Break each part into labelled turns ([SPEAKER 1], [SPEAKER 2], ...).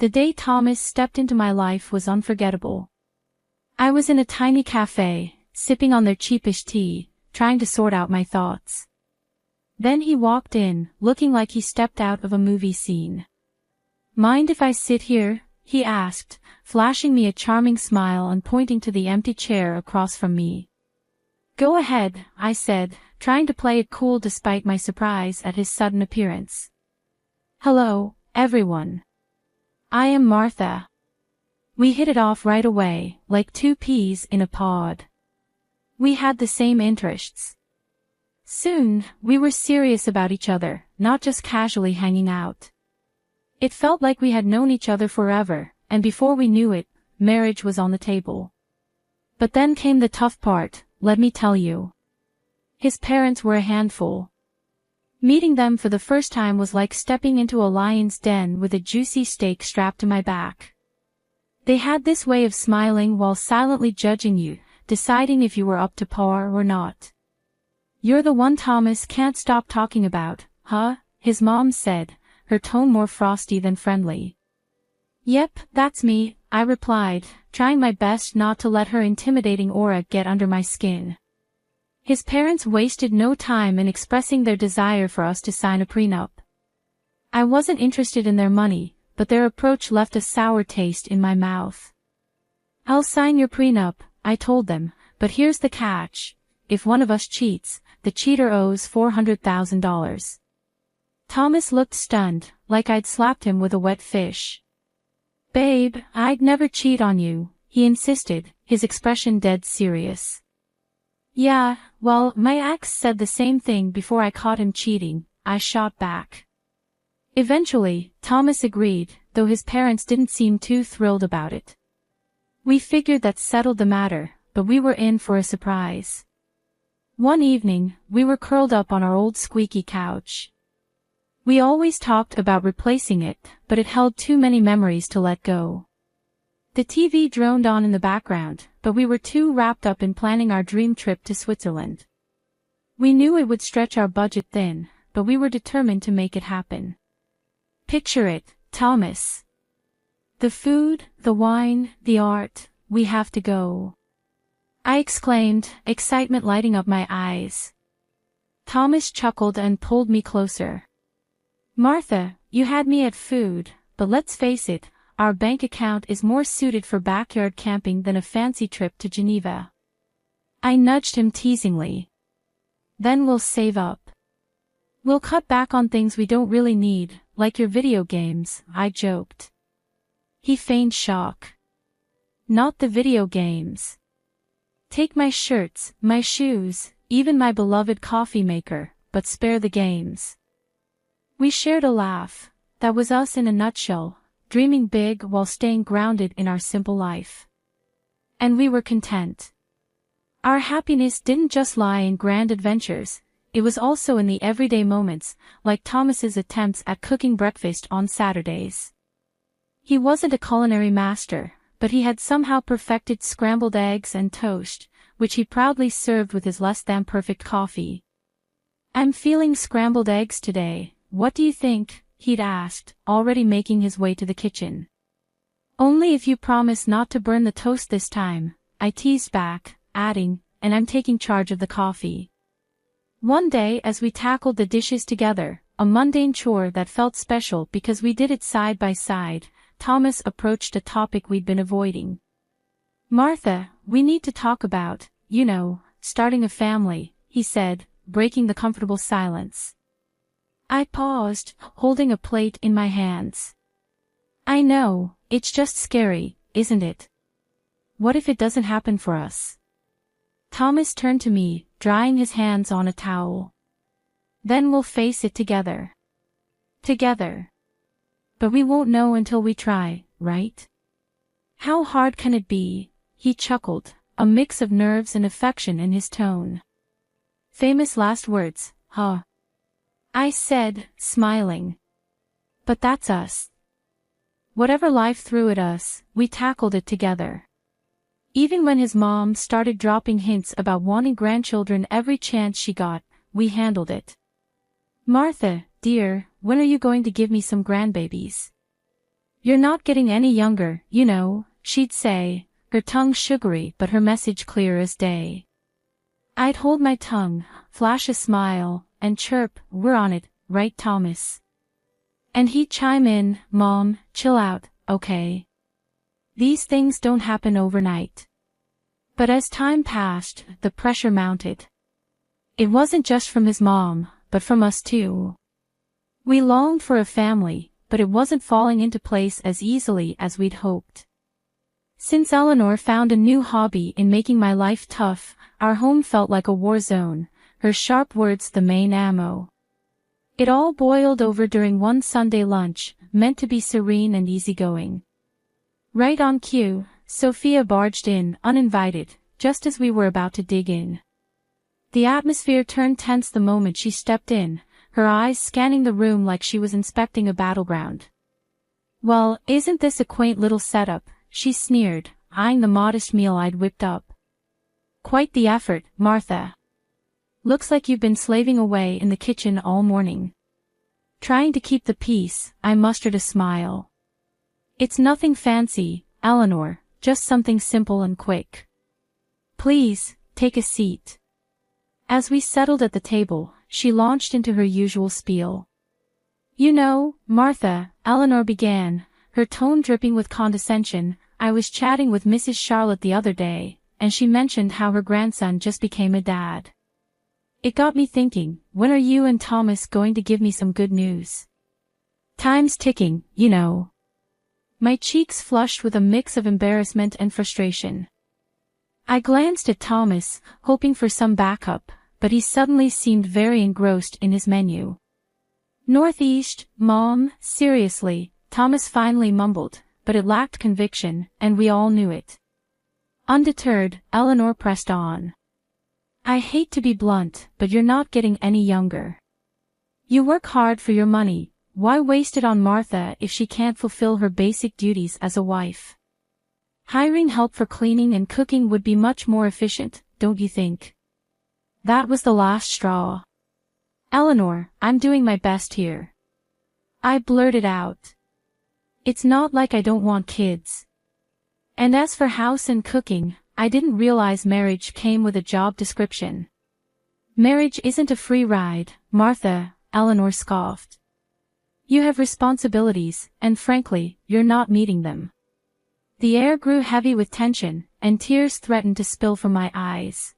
[SPEAKER 1] The day Thomas stepped into my life was unforgettable. I was in a tiny cafe, sipping on their cheapish tea, trying to sort out my thoughts. Then he walked in, looking like he stepped out of a movie scene. "Mind if I sit here?" he asked, flashing me a charming smile and pointing to the empty chair across from me. "Go ahead," I said, trying to play it cool despite my surprise at his sudden appearance. "Hello, everyone. I am Martha." We hit it off right away, like two peas in a pod. We had the same interests. Soon, we were serious about each other, not just casually hanging out. It felt like we had known each other forever, and before we knew it, marriage was on the table. But then came the tough part, let me tell you. His parents were a handful. Meeting them for the first time was like stepping into a lion's den with a juicy steak strapped to my back. They had this way of smiling while silently judging you, deciding if you were up to par or not. "You're the one Thomas can't stop talking about, huh?" his mom said, her tone more frosty than friendly. "Yep, that's me," I replied, trying my best not to let her intimidating aura get under my skin. His parents wasted no time in expressing their desire for us to sign a prenup. I wasn't interested in their money, but their approach left a sour taste in my mouth. "I'll sign your prenup," I told them, "but here's the catch. If one of us cheats, the cheater owes $400,000. Thomas looked stunned, like I'd slapped him with a wet fish. "Babe, I'd never cheat on you," he insisted, his expression dead serious. "Yeah, well, my ex said the same thing before I caught him cheating," I shot back. Eventually, Thomas agreed, though his parents didn't seem too thrilled about it. We figured that settled the matter, but we were in for a surprise. One evening, we were curled up on our old squeaky couch. We always talked about replacing it, but it held too many memories to let go. The TV droned on in the background, but we were too wrapped up in planning our dream trip to Switzerland. We knew it would stretch our budget thin, but we were determined to make it happen. Picture it, Thomas. The food, the wine, the art, we have to go. I exclaimed, excitement lighting up my eyes. Thomas chuckled and pulled me closer. "Martha, you had me at food, but let's face it, our bank account is more suited for backyard camping than a fancy trip to Geneva." I nudged him teasingly. "Then we'll save up. We'll cut back on things we don't really need, like your video games," I joked. He feigned shock. "Not the video games. Take my shirts, my shoes, even my beloved coffee maker, but spare the games." We shared a laugh. That was us in a nutshell, dreaming big while staying grounded in our simple life. And we were content. Our happiness didn't just lie in grand adventures, it was also in the everyday moments, like Thomas's attempts at cooking breakfast on Saturdays. He wasn't a culinary master, but he had somehow perfected scrambled eggs and toast, which he proudly served with his less-than-perfect coffee. "I'm feeling scrambled eggs today. What do you think?" he'd asked, already making his way to the kitchen. "Only if you promise not to burn the toast this time," I teased back, adding, "and I'm taking charge of the coffee." One day as we tackled the dishes together, a mundane chore that felt special because we did it side by side, Thomas approached a topic we'd been avoiding. "Martha, we need to talk about, starting a family," he said, breaking the comfortable silence. I paused, holding a plate in my hands. "I know, it's just scary, isn't it? What if it doesn't happen for us?" Thomas turned to me, drying his hands on a towel. "Then we'll face it together. Together. But we won't know until we try, right? How hard can it be?" He chuckled, a mix of nerves and affection in his tone. "Famous last words, huh?" I said, smiling. "But that's us. Whatever life threw at us, we tackled it together." Even when his mom started dropping hints about wanting grandchildren every chance she got, we handled it. "Martha, dear, when are you going to give me some grandbabies?" "You're not getting any younger, you know," she'd say, her tongue sugary but her message clear as day. I'd hold my tongue, flash a smile, and chirp, "We're on it, right, Thomas?" And he'd chime in, "Mom, chill out, okay? These things don't happen overnight." But as time passed, the pressure mounted. It wasn't just from his mom, but from us too. We longed for a family, but it wasn't falling into place as easily as we'd hoped. Since Eleanor found a new hobby in making my life tough, our home felt like a war zone, her sharp words the main ammo. It all boiled over during one Sunday lunch, meant to be serene and easygoing. Right on cue, Sophia barged in, uninvited, just as we were about to dig in. The atmosphere turned tense the moment she stepped in, her eyes scanning the room like she was inspecting a battleground. "Well, isn't this a quaint little setup?" she sneered, eyeing the modest meal I'd whipped up. "Quite the effort, Martha. Looks like you've been slaving away in the kitchen all morning." Trying to keep the peace, I mustered a smile. "It's nothing fancy, Eleanor, just something simple and quick. Please, take a seat." As we settled at the table, she launched into her usual spiel. "You know, Martha," Eleanor began, her tone dripping with condescension, "I was chatting with Mrs. Charlotte the other day, and she mentioned how her grandson just became a dad. It got me thinking, when are you and Thomas going to give me some good news? Time's ticking, you know." My cheeks flushed with a mix of embarrassment and frustration. I glanced at Thomas, hoping for some backup, but he suddenly seemed very engrossed in his menu. "Northeast, Mom, seriously," Thomas finally mumbled, but it lacked conviction, and we all knew it. Undeterred, Eleanor pressed on. "I hate to be blunt, but you're not getting any younger. You work hard for your money, why waste it on Martha if she can't fulfill her basic duties as a wife? Hiring help for cleaning and cooking would be much more efficient, don't you think?" That was the last straw. "Eleanor, I'm doing my best here," I blurted out. "It's not like I don't want kids. And as for house and cooking, I didn't realize marriage came with a job description." "Marriage isn't a free ride, Martha," Eleanor scoffed. "You have responsibilities, and frankly, you're not meeting them." The air grew heavy with tension, and tears threatened to spill from my eyes.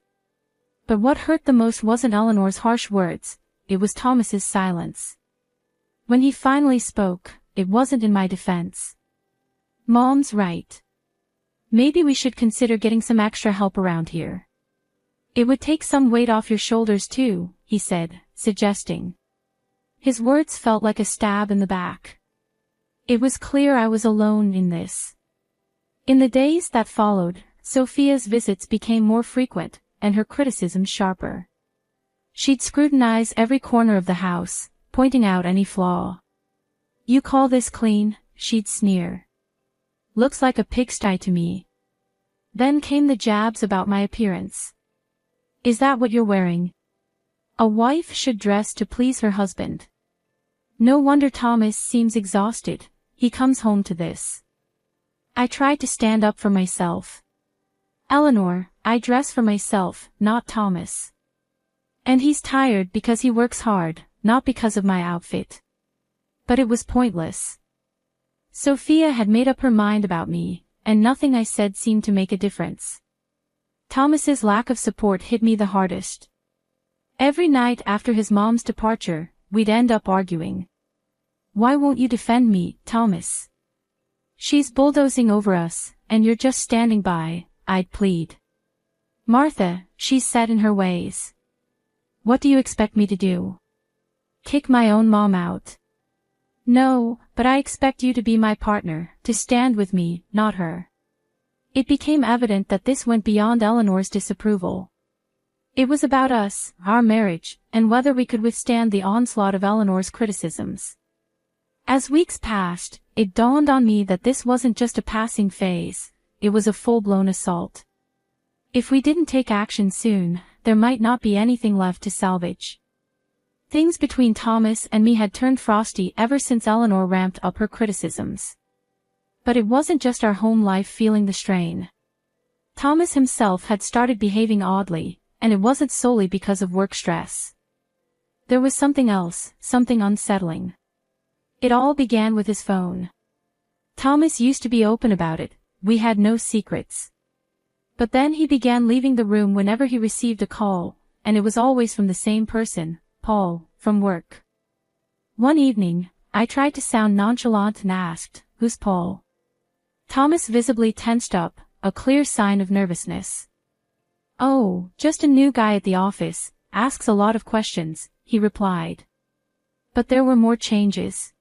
[SPEAKER 1] But what hurt the most wasn't Eleanor's harsh words, it was Thomas's silence. When he finally spoke, it wasn't in my defense. "Mom's right. Maybe we should consider getting some extra help around here. It would take some weight off your shoulders too," he said, suggesting. His words felt like a stab in the back. It was clear I was alone in this. In the days that followed, Sophia's visits became more frequent, and her criticisms sharper. She'd scrutinize every corner of the house, pointing out any flaw. "You call this clean?" she'd sneer. "Looks like a pigsty to me." Then came the jabs about my appearance. "Is that what you're wearing? A wife should dress to please her husband. No wonder Thomas seems exhausted, he comes home to this." I tried to stand up for myself. "Eleanor, I dress for myself, not Thomas. And he's tired because he works hard, not because of my outfit." But it was pointless. Sophia had made up her mind about me, and nothing I said seemed to make a difference. Thomas's lack of support hit me the hardest. Every night after his mom's departure, we'd end up arguing. "Why won't you defend me, Thomas? She's bulldozing over us, and you're just standing by," I'd plead. "Martha, she's set in her ways. What do you expect me to do? Kick my own mom out?" "No, but I expect you to be my partner, to stand with me, not her." It became evident that this went beyond Eleanor's disapproval. It was about us, our marriage, and whether we could withstand the onslaught of Eleanor's criticisms. As weeks passed, it dawned on me that this wasn't just a passing phase, it was a full-blown assault. If we didn't take action soon, there might not be anything left to salvage. Things between Thomas and me had turned frosty ever since Eleanor ramped up her criticisms. But it wasn't just our home life feeling the strain. Thomas himself had started behaving oddly, and it wasn't solely because of work stress. There was something else, something unsettling. It all began with his phone. Thomas used to be open about it, we had no secrets. But then he began leaving the room whenever he received a call, and it was always from the same person, Paul, from work. One evening, I tried to sound nonchalant and asked, "Who's Paul?" Thomas visibly tensed up, a clear sign of nervousness. "Oh, just a new guy at the office, asks a lot of questions," he replied. But there were more changes.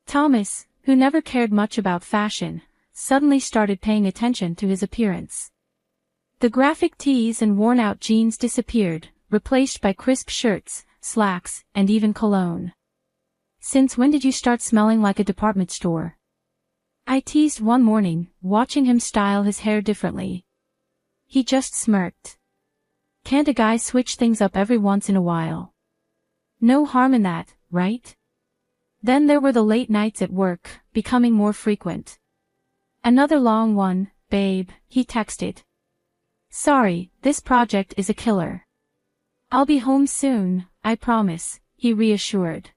[SPEAKER 1] Thomas, who never cared much about fashion, suddenly started paying attention to his appearance. The graphic tees and worn-out jeans disappeared, replaced by crisp shirts, slacks, and even cologne. "Since when did you start smelling like a department store?" I teased one morning, watching him style his hair differently. He just smirked. "Can't a guy switch things up every once in a while? No harm in that, right?" Then there were the late nights at work, becoming more frequent. "Another long one, babe," he texted. "Sorry, this project is a killer. I'll be home soon, I promise," he reassured.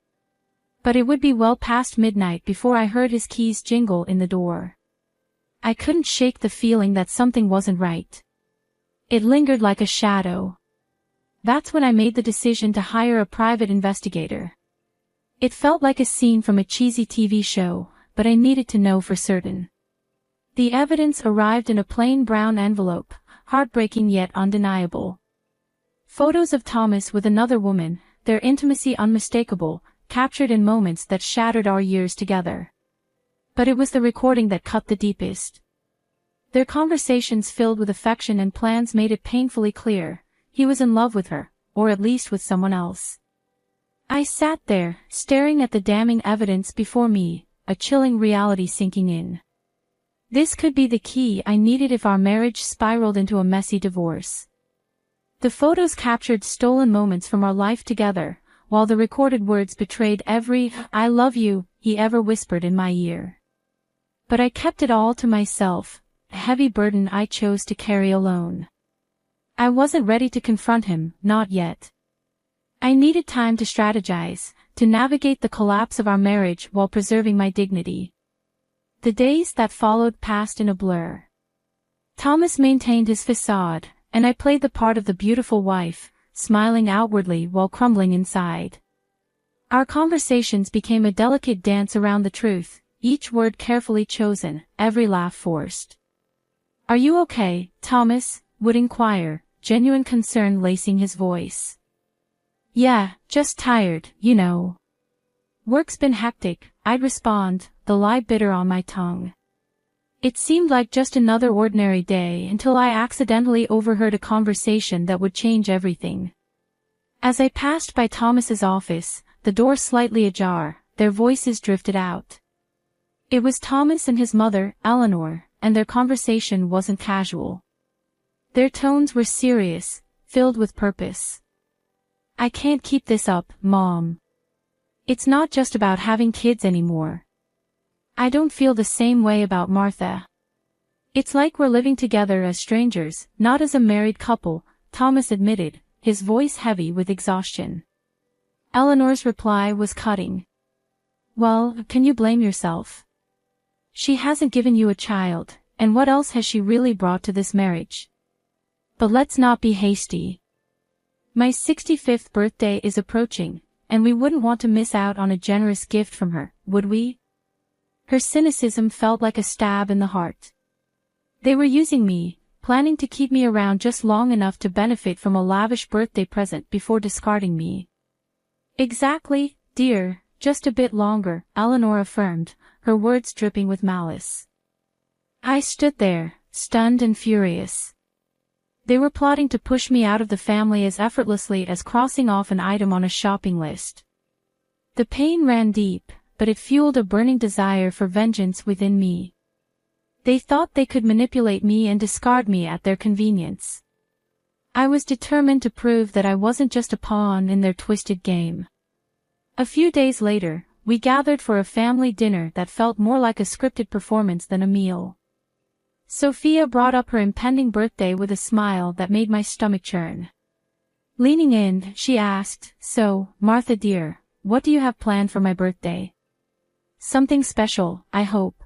[SPEAKER 1] But it would be well past midnight before I heard his keys jingle in the door. I couldn't shake the feeling that something wasn't right. It lingered like a shadow. That's when I made the decision to hire a private investigator. It felt like a scene from a cheesy TV show, but I needed to know for certain. The evidence arrived in a plain brown envelope, heartbreaking yet undeniable. Photos of Thomas with another woman, their intimacy unmistakable, captured in moments that shattered our years together. But it was the recording that cut the deepest. Their conversations filled with affection and plans made it painfully clear, he was in love with her, or at least with someone else. I sat there, staring at the damning evidence before me, a chilling reality sinking in. This could be the key I needed if our marriage spiraled into a messy divorce. The photos captured stolen moments from our life together, while the recorded words betrayed every "I love you" he ever whispered in my ear. But I kept it all to myself, a heavy burden I chose to carry alone. I wasn't ready to confront him, not yet. I needed time to strategize, to navigate the collapse of our marriage while preserving my dignity. The days that followed passed in a blur. Thomas maintained his facade, and I played the part of the beautiful wife, smiling outwardly while crumbling inside. Our conversations became a delicate dance around the truth, each word carefully chosen, every laugh forced. "Are you okay, Thomas?" would inquire, genuine concern lacing his voice. "Yeah, just tired, you know. Work's been hectic," I'd respond, the lie bitter on my tongue. It seemed like just another ordinary day until I accidentally overheard a conversation that would change everything. As I passed by Thomas's office, the door slightly ajar, their voices drifted out. It was Thomas and his mother, Eleanor, and their conversation wasn't casual. Their tones were serious, filled with purpose. "I can't keep this up, Mom. It's not just about having kids anymore. I don't feel the same way about Martha. It's like we're living together as strangers, not as a married couple," Thomas admitted, his voice heavy with exhaustion. Eleanor's reply was cutting. "Well, can you blame yourself? She hasn't given you a child, and what else has she really brought to this marriage? But let's not be hasty. My 65th birthday is approaching, and we wouldn't want to miss out on a generous gift from her, would we?" Her cynicism felt like a stab in the heart. They were using me, planning to keep me around just long enough to benefit from a lavish birthday present before discarding me. "Exactly, dear, just a bit longer," Eleanor affirmed, her words dripping with malice. I stood there, stunned and furious. They were plotting to push me out of the family as effortlessly as crossing off an item on a shopping list. The pain ran deep, but it fueled a burning desire for vengeance within me. They thought they could manipulate me and discard me at their convenience. I was determined to prove that I wasn't just a pawn in their twisted game. A few days later, we gathered for a family dinner that felt more like a scripted performance than a meal. Sophia brought up her impending birthday with a smile that made my stomach churn. Leaning in, she asked, "So, Martha dear, what do you have planned for my birthday?" "Something special, I hope."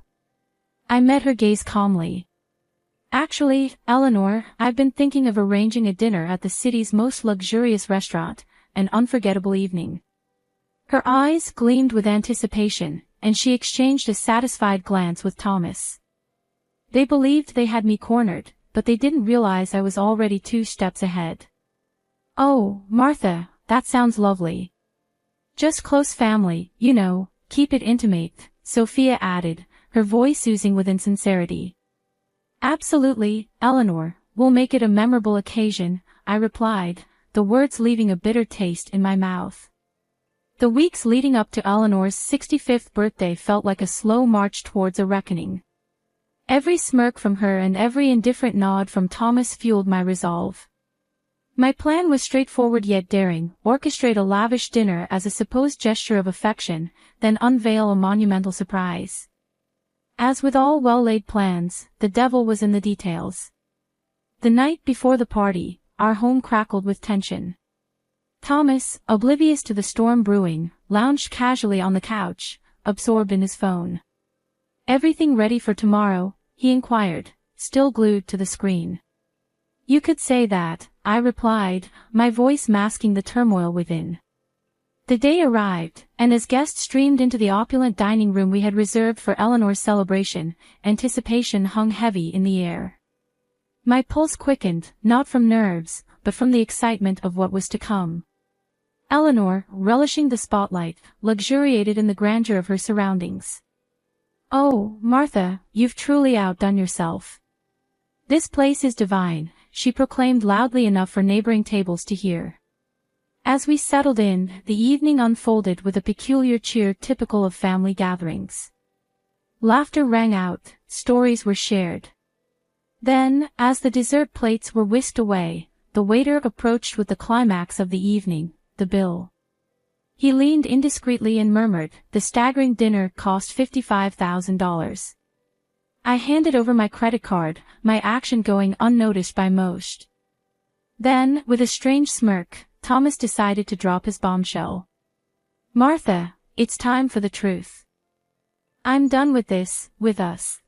[SPEAKER 1] I met her gaze calmly. "Actually, Eleanor, I've been thinking of arranging a dinner at the city's most luxurious restaurant, an unforgettable evening." Her eyes gleamed with anticipation, and she exchanged a satisfied glance with Thomas. They believed they had me cornered, but they didn't realize I was already 2 steps ahead. "Oh, Martha, that sounds lovely. Just close family, you know, keep it intimate," Sophia added, her voice oozing with insincerity. "Absolutely, Eleanor, we'll make it a memorable occasion," I replied, the words leaving a bitter taste in my mouth. The weeks leading up to Eleanor's 65th birthday felt like a slow march towards a reckoning. Every smirk from her and every indifferent nod from Thomas fueled my resolve. My plan was straightforward yet daring: orchestrate a lavish dinner as a supposed gesture of affection, then unveil a monumental surprise. As with all well-laid plans, the devil was in the details. The night before the party, our home crackled with tension. Thomas, oblivious to the storm brewing, lounged casually on the couch, absorbed in his phone. "Everything ready for tomorrow?" he inquired, still glued to the screen. "You could say that," I replied, my voice masking the turmoil within. The day arrived, and as guests streamed into the opulent dining room we had reserved for Eleanor's celebration, anticipation hung heavy in the air. My pulse quickened, not from nerves, but from the excitement of what was to come. Eleanor, relishing the spotlight, luxuriated in the grandeur of her surroundings. "Oh, Martha, you've truly outdone yourself. This place is divine," she proclaimed loudly enough for neighboring tables to hear. As we settled in, the evening unfolded with a peculiar cheer typical of family gatherings. Laughter rang out, stories were shared. Then, as the dessert plates were whisked away, the waiter approached with the climax of the evening, the bill. He leaned indiscreetly and murmured, "The staggering dinner cost $55,000. I handed over my credit card, my action going unnoticed by most. Then, with a strange smirk, Thomas decided to drop his bombshell. "Martha, it's time for the truth. I'm done with this, with us.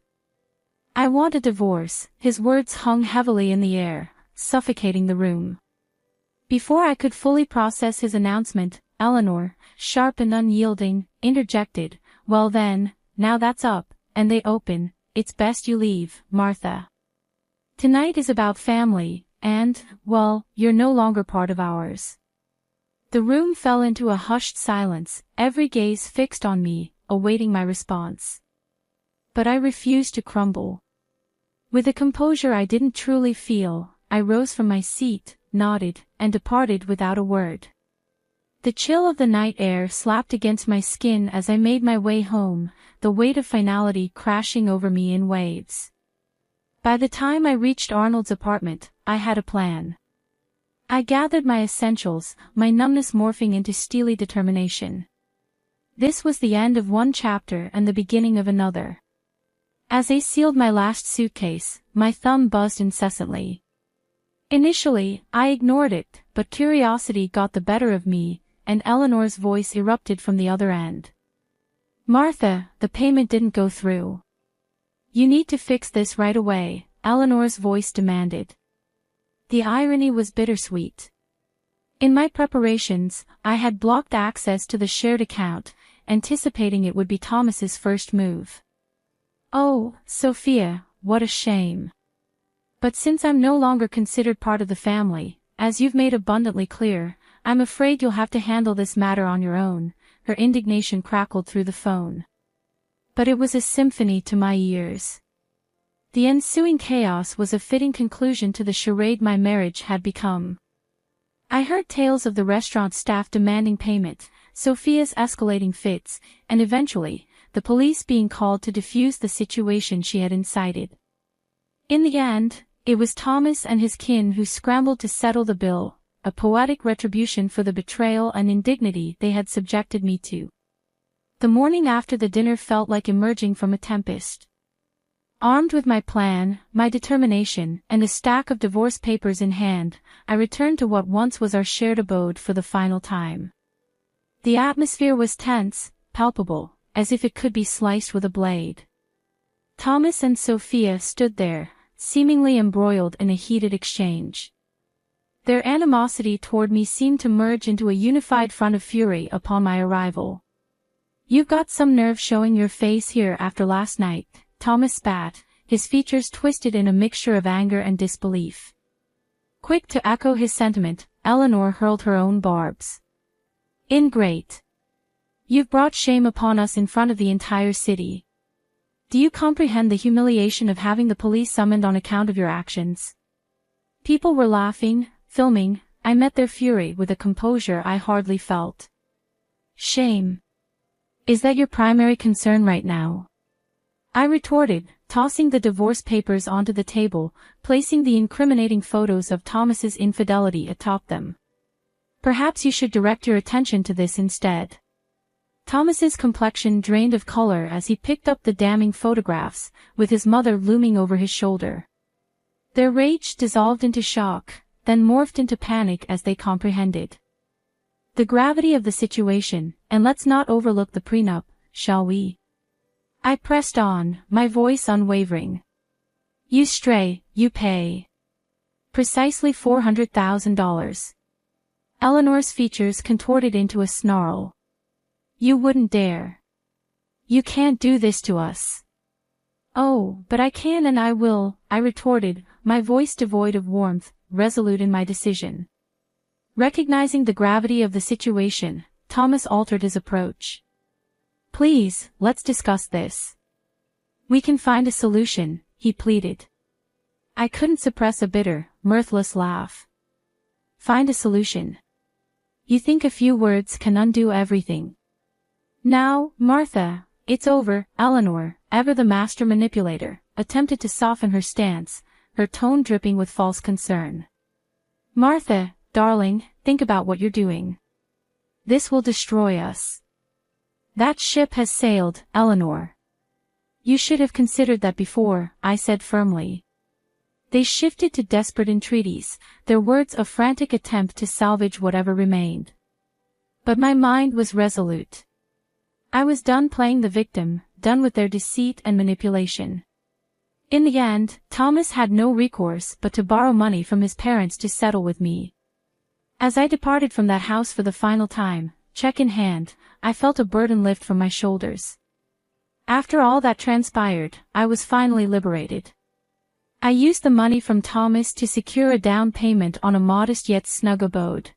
[SPEAKER 1] I want a divorce." His words hung heavily in the air, suffocating the room. Before I could fully process his announcement, Eleanor, sharp and unyielding, interjected, "Well then, now that's up, and they open, it's best you leave, Martha. Tonight is about family, and, well, you're no longer part of ours." The room fell into a hushed silence, every gaze fixed on me, awaiting my response. But I refused to crumble. With a composure I didn't truly feel, I rose from my seat, nodded, and departed without a word. The chill of the night air slapped against my skin as I made my way home, the weight of finality crashing over me in waves. By the time I reached Arnold's apartment, I had a plan. I gathered my essentials, my numbness morphing into steely determination. This was the end of one chapter and the beginning of another. As I sealed my last suitcase, my thumb buzzed incessantly. Initially, I ignored it, but curiosity got the better of me, and Eleanor's voice erupted from the other end. "Martha, the payment didn't go through. You need to fix this right away," Eleanor's voice demanded. The irony was bittersweet. In my preparations, I had blocked access to the shared account, anticipating it would be Thomas's first move. "Oh, Sophia, what a shame. But since I'm no longer considered part of the family, as you've made abundantly clear, I'm afraid you'll have to handle this matter on your own," her indignation crackled through the phone. But it was a symphony to my ears. The ensuing chaos was a fitting conclusion to the charade my marriage had become. I heard tales of the restaurant staff demanding payment, Sophia's escalating fits, and eventually, the police being called to defuse the situation she had incited. In the end, it was Thomas and his kin who scrambled to settle the bill, a poetic retribution for the betrayal and indignity they had subjected me to. The morning after the dinner felt like emerging from a tempest. Armed with my plan, my determination, and a stack of divorce papers in hand, I returned to what once was our shared abode for the final time. The atmosphere was tense, palpable, as if it could be sliced with a blade. Thomas and Sophia stood there, seemingly embroiled in a heated exchange. Their animosity toward me seemed to merge into a unified front of fury upon my arrival. "You've got some nerve showing your face here after last night," Thomas spat, his features twisted in a mixture of anger and disbelief. Quick to echo his sentiment, Eleanor hurled her own barbs. "Ingrate! You've brought shame upon us in front of the entire city. Do you comprehend the humiliation of having the police summoned on account of your actions?" People were laughing, filming. I met their fury with a composure I hardly felt. "Shame? Is that your primary concern right now?" I retorted, tossing the divorce papers onto the table, placing the incriminating photos of Thomas's infidelity atop them. "Perhaps you should direct your attention to this instead." Thomas's complexion drained of color as he picked up the damning photographs, with his mother looming over his shoulder. Their rage dissolved into shock, then morphed into panic as they comprehended the gravity of the situation. "And let's not overlook the prenup, shall we?" I pressed on, my voice unwavering. "You stray, you pay. Precisely $400,000. Eleanor's features contorted into a snarl. "You wouldn't dare. You can't do this to us." "Oh, but I can and I will," I retorted, my voice devoid of warmth, resolute in my decision. Recognizing the gravity of the situation, Thomas altered his approach. "Please, let's discuss this. We can find a solution," he pleaded. I couldn't suppress a bitter, mirthless laugh. "Find a solution? You think a few words can undo everything?" "Now, Martha, it's over." Eleanor, ever the master manipulator, attempted to soften her stance, her tone dripping with false concern. "Martha, darling, think about what you're doing. This will destroy us." "That ship has sailed, Eleanor. You should have considered that before," I said firmly. They shifted to desperate entreaties, their words a frantic attempt to salvage whatever remained. But my mind was resolute. I was done playing the victim, done with their deceit and manipulation. In the end, Thomas had no recourse but to borrow money from his parents to settle with me. As I departed from that house for the final time, check in hand, I felt a burden lift from my shoulders. After all that transpired, I was finally liberated. I used the money from Thomas to secure a down payment on a modest yet snug abode.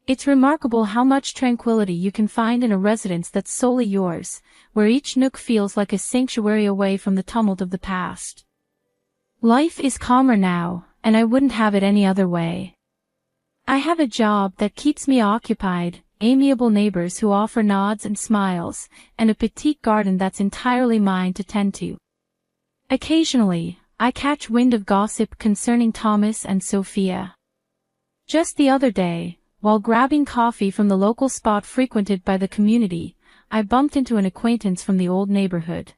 [SPEAKER 1] It's remarkable how much tranquility you can find in a residence that's solely yours, where each nook feels like a sanctuary away from the tumult of the past. Life is calmer now, and I wouldn't have it any other way. I have a job that keeps me occupied, amiable neighbors who offer nods and smiles, and a petite garden that's entirely mine to tend to. Occasionally, I catch wind of gossip concerning Thomas and Sophia. Just the other day, while grabbing coffee from the local spot frequented by the community, I bumped into an acquaintance from the old neighborhood.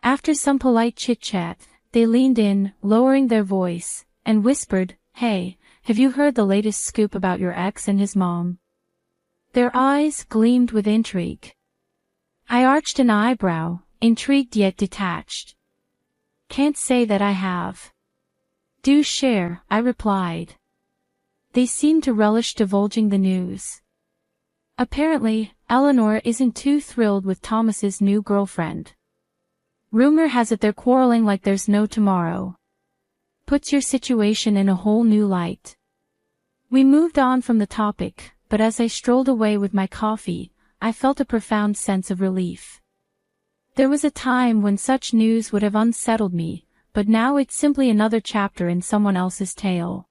[SPEAKER 1] After some polite chit-chat, they leaned in, lowering their voice, and whispered, "Hey, have you heard the latest scoop about your ex and his mom?" Their eyes gleamed with intrigue. I arched an eyebrow, intrigued yet detached. "Can't say that I have." "Do share," I replied. They seemed to relish divulging the news. Apparently, Eleanor isn't too thrilled with Thomas's new girlfriend. Rumor has it they're quarreling like there's no tomorrow. Puts your situation in a whole new light. We moved on from the topic, but as I strolled away with my coffee, I felt a profound sense of relief. There was a time when such news would have unsettled me, but now it's simply another chapter in someone else's tale.